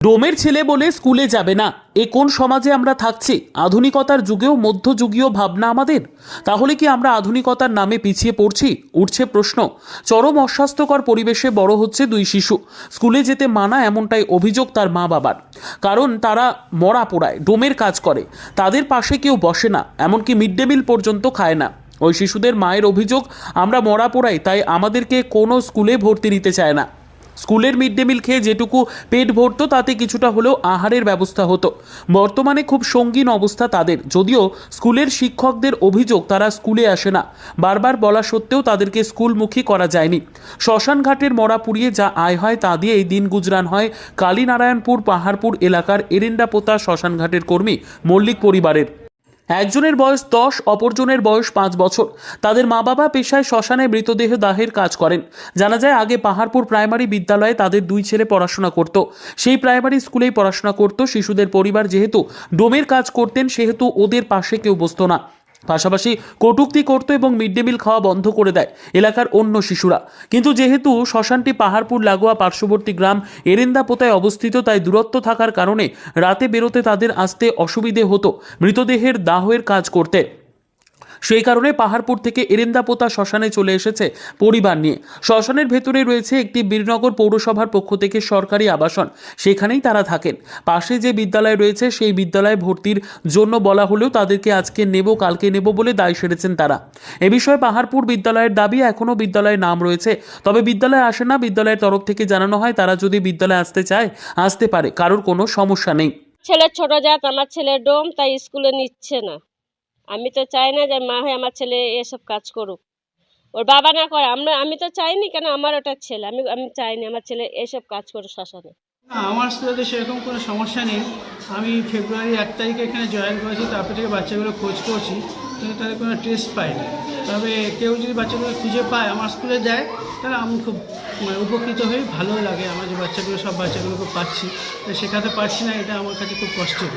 ডোমের ছেলে বলে স্কুলে যাবে না, এ কোন সমাজে আমরা থাকছি? আধুনিকতার যুগেও মধ্যযুগীয় ভাবনা আমাদের। তাহলে কি আমরা আধুনিকতার নামে পিছিয়ে পড়ছি? উঠছে প্রশ্ন। চরম অস্বাস্থ্যকর পরিবেশে বড় হচ্ছে দুই শিশু। স্কুলে যেতে মানা, এমনটাই অভিযোগ তার মা বাবার। কারণ তারা মরা পোড়ায় ডোমের কাজ করে, তাদের পাশে কেউ বসে না, এমনকি মিড ডে মিল পর্যন্ত খায় না। ওই শিশুদের মায়ের অভিযোগ, আমরা মরা পোড়াই তাই আমাদেরকে কোনো স্কুলে ভর্তি নিতে চায় না। স্কুলের মিড ডে মিল খেয়ে যেটুকু পেট ভরতো তাতে কিছুটা হলেও আহারের ব্যবস্থা হতো। বর্তমানে খুব সঙ্গীন অবস্থা তাদের। যদিও স্কুলের শিক্ষকদের অভিযোগ তারা স্কুলে আসে না, বারবার বলা সত্ত্বেও তাদেরকে স্কুলমুখী করা যায়নি। শ্মশানঘাটের মরা পুড়িয়ে যা আয় হয় তা দিয়েই দিন গুজরান হয় কালীনারায়ণপুর পাহাড়পুর এলাকার এরেন্ডাপোতা শ্মশানঘাটের কর্মী মল্লিক পরিবারের। একজনের বয়স 10, অপরজনের বয়স 5 বছর। তাদের মা বাবা পেশায় শ্মশানে মৃতদেহ দাহের কাজ করেন। জানা যায়, আগে পাহাড়পুর প্রাইমারি বিদ্যালয়ে তাদের দুই ছেলে পড়াশোনা করত। সেই প্রাইমারি স্কুলেই পড়াশোনা করত। শিশুদের পরিবার যেহেতু ডোমের কাজ করতেন, সেহেতু ওদের পাশে কেউ বসতো না। পাশাপাশি কটূক্তি করত এবং মিড ডে মিল খাওয়া বন্ধ করে দেয় এলাকার অন্য শিশুরা। কিন্তু যেহেতু শ্মশানটি পাহাড়পুর লাগোয়া পার্শ্ববর্তী গ্রাম এরেন্দাপোতায় অবস্থিত, তাই দূরত্ব থাকার কারণে রাতে বেরোতে তাদের আসতে অসুবিধে হতো মৃতদেহের দাহের কাজ করতে। সেই কারণে পাহাড়পুর থেকে এরেন্দাপোতা শ্মশানে চলে এসেছে পরিবার নিয়ে। শ্মশানের ভেতরে রয়েছে একটি বীরনগর পৌরসভার পক্ষ থেকে সরকারি আবাসন, সেখানেই তারা থাকেন। পাশে যে বিদ্যালয় রয়েছে সেই বিদ্যালয়ে ভর্তির জন্য বলা হলেও তাদেরকে আজকে নেব কালকে নেব বলে দায় সেরেছেন তারা। এ বিষয়ে পাহাড়পুর বিদ্যালয়ের দাবি, এখনও বিদ্যালয়ের নাম রয়েছে, তবে বিদ্যালয়ে আসে না। বিদ্যালয়ের তরফ থেকে জানানো হয় তারা যদি বিদ্যালয়ে আসতে চায় আসতে পারে, কারোর কোনো সমস্যা নেই। ছেলে ছোট জাত, আমার ছেলে ডোম, তাই স্কুলে নিচ্ছে না। আমি তো চাই না যে মা হয়ে আমার ছেলে এসব কাজ করুক, ওর বাবা না করে। আমি তো চাইনি, কেন আমার ওটা ছেলে, আমি চাইনি আমার ছেলে এসব কাজ করে শ্মশানে। না, আমার স্কুলে সেরকম কোনো সমস্যা নেই। আমি ফেব্রুয়ারি 1 তারিখে এখানে জয়েন করেছি, তারপর থেকে বাচ্চাগুলো খোঁজ করছি, কিন্তু তাদের কোনো টেস্ট পাইনি। তবে কেউ যদি বাচ্চাগুলো খুঁজে পায় আমার স্কুলে যায়, তাহলে আমি খুব উপকৃত হই, ভালো লাগে। আমার যে বাচ্চাগুলো, সব বাচ্চাগুলোকে পাচ্ছি, শেখাতে পারছি না, এটা আমার কাছে খুব কষ্টের।